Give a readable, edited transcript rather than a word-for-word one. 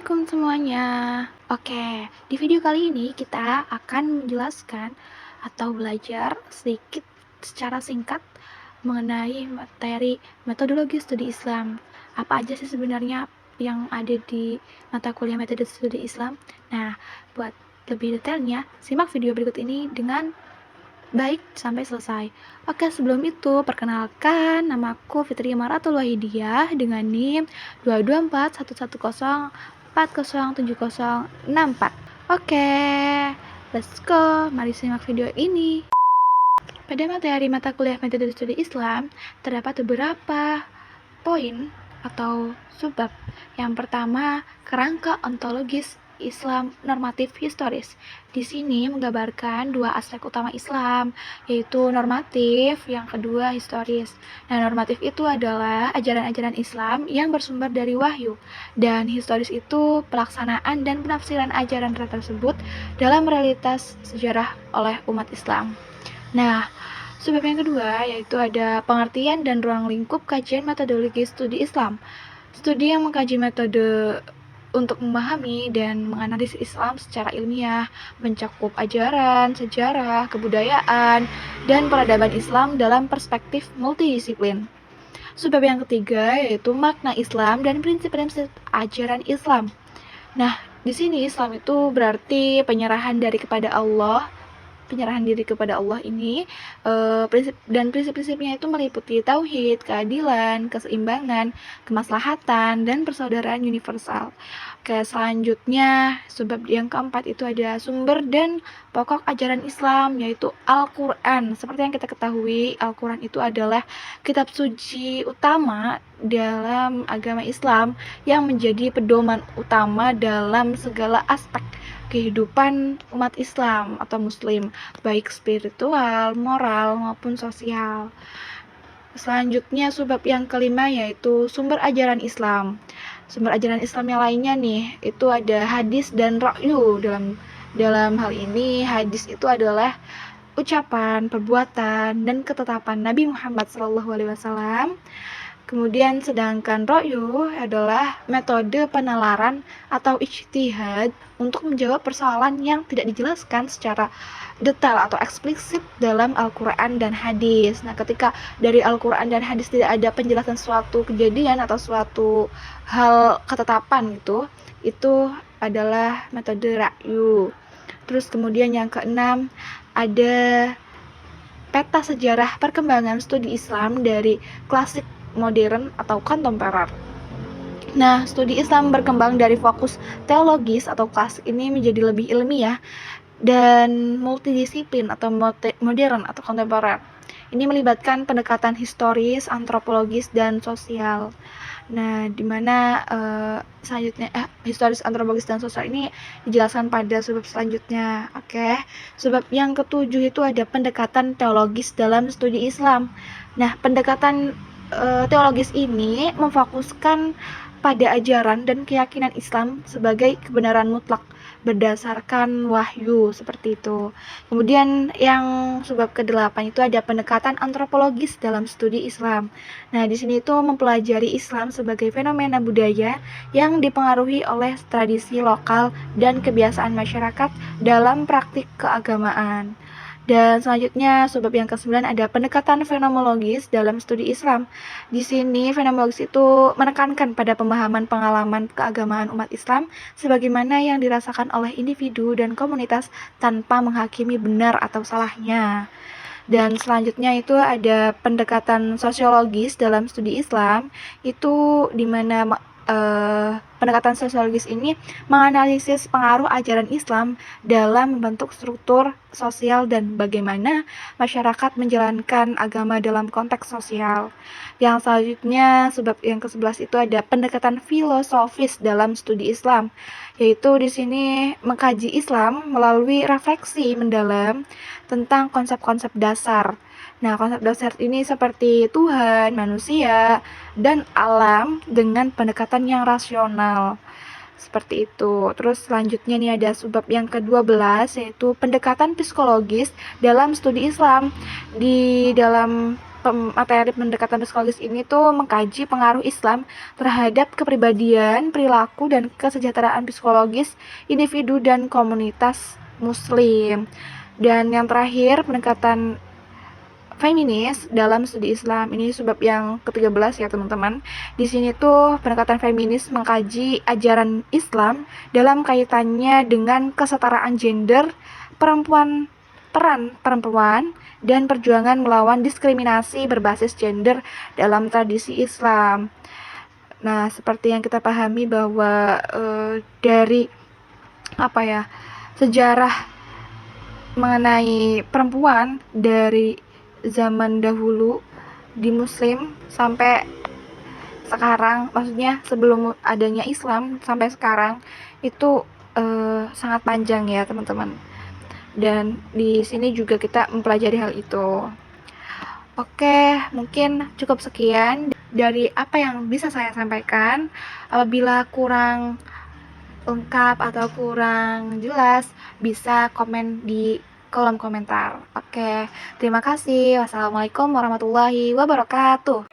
Assalamualaikum semuanya. Oke, di video kali ini kita akan menjelaskan atau belajar sedikit secara singkat mengenai materi metodologi studi Islam. Apa aja sih sebenarnya yang ada di mata kuliah metode studi Islam? Nah, buat lebih detailnya, simak video berikut ini dengan baik sampai selesai. Oke, sebelum itu perkenalkan, namaku Fitri Maratul Wahidiyah dengan NIM 2241140407064. Oke, let's go. Mari simak video ini. Pada materi mata kuliah metode studi Islam, terdapat beberapa poin atau subbab. Yang pertama, kerangka ontologis Islam normatif historis. Di sini menggambarkan dua aspek utama Islam, yaitu normatif, yang kedua historis. Nah, normatif itu adalah ajaran-ajaran Islam yang bersumber dari wahyu, dan historis itu pelaksanaan dan penafsiran ajaran tersebut dalam realitas sejarah oleh umat Islam. Nah, sebab yang kedua yaitu ada pengertian dan ruang lingkup kajian metodologi studi Islam. Studi yang mengkaji metode untuk memahami dan menganalisis Islam secara ilmiah, mencakup ajaran, sejarah, kebudayaan, dan peradaban Islam dalam perspektif multidisiplin. Sebab yang ketiga yaitu makna Islam dan prinsip-prinsip ajaran Islam. Nah, di sini Islam itu berarti penyerahan diri kepada Allah ini, prinsip-prinsipnya itu meliputi tauhid, keadilan, keseimbangan, kemaslahatan, dan persaudaraan universal. Oke, selanjutnya sebab yang keempat itu ada sumber dan pokok ajaran Islam, yaitu Al-Quran. Seperti yang kita ketahui, Al-Quran itu adalah kitab suci utama dalam agama Islam yang menjadi pedoman utama dalam segala aspek kehidupan umat Islam atau Muslim, baik spiritual, moral, maupun sosial. Selanjutnya, subbab yang kelima yaitu sumber ajaran Islam. Sumber ajaran Islam yang lainnya nih, itu ada hadis dan ra'yu. Dalam hal ini, hadis itu adalah ucapan, perbuatan, dan ketetapan Nabi Muhammad SAW. Kemudian sedangkan ra'yu adalah metode penalaran atau ijtihad untuk menjawab persoalan yang tidak dijelaskan secara detail atau eksplisit dalam Al-Quran dan hadis. Nah, ketika dari Al-Quran dan hadis tidak ada penjelasan suatu kejadian atau suatu hal ketetapan itu adalah metode ra'yu. Terus kemudian yang keenam ada peta sejarah perkembangan studi Islam dari klasik, modern, atau kontemporer. Nah, studi Islam berkembang dari fokus teologis atau klasik ini menjadi lebih ilmiah dan multidisiplin atau modern atau kontemporer. Ini melibatkan pendekatan historis, antropologis, dan sosial. Nah, dimana selanjutnya historis, antropologis, dan sosial ini dijelaskan pada sebab selanjutnya. Oke, sebab yang ketujuh itu ada pendekatan teologis dalam studi Islam. Nah, pendekatan teologis ini memfokuskan pada ajaran dan keyakinan Islam sebagai kebenaran mutlak berdasarkan wahyu, seperti itu. Kemudian yang sebab ke-8 itu ada pendekatan antropologis dalam studi Islam. Nah, di sini itu mempelajari Islam sebagai fenomena budaya yang dipengaruhi oleh tradisi lokal dan kebiasaan masyarakat dalam praktik keagamaan. Dan selanjutnya, sebab yang ke-9 ada pendekatan fenomenologis dalam studi Islam. Di sini, fenomenologis itu menekankan pada pemahaman pengalaman keagamaan umat Islam sebagaimana yang dirasakan oleh individu dan komunitas tanpa menghakimi benar atau salahnya. Dan selanjutnya itu ada pendekatan sosiologis dalam studi Islam, itu di mana pendekatan sosiologis ini menganalisis pengaruh ajaran Islam dalam membentuk struktur sosial dan bagaimana masyarakat menjalankan agama dalam konteks sosial. Yang selanjutnya, sebab yang ke-11 itu ada pendekatan filosofis dalam studi Islam, yaitu di sini mengkaji Islam melalui refleksi mendalam tentang konsep-konsep dasar. Nah, konsep dasar ini seperti Tuhan, manusia, dan alam dengan pendekatan yang rasional. Seperti itu. Terus selanjutnya nih ada subbab yang ke-12 yaitu pendekatan psikologis dalam studi Islam. Di dalam materi pendekatan psikologis ini tuh mengkaji pengaruh Islam terhadap kepribadian, perilaku, dan kesejahteraan psikologis individu dan komunitas Muslim. Dan yang terakhir, pendekatan feminis dalam studi Islam. Ini sebab yang ke-13 ya teman-teman. Di sini tuh pendekatan feminis mengkaji ajaran Islam dalam kaitannya dengan kesetaraan gender, peran perempuan, dan perjuangan melawan diskriminasi berbasis gender dalam tradisi Islam. Nah, seperti yang kita pahami bahwa dari sejarah mengenai perempuan dari zaman dahulu di Muslim sampai sekarang, maksudnya sebelum adanya Islam sampai sekarang itu sangat panjang ya teman-teman. Dan di sini juga kita mempelajari hal itu. Oke, mungkin cukup sekian dari apa yang bisa saya sampaikan. Apabila kurang lengkap atau kurang jelas, bisa komen di kolom komentar. Oke, terima kasih. Wassalamualaikum warahmatullahi wabarakatuh.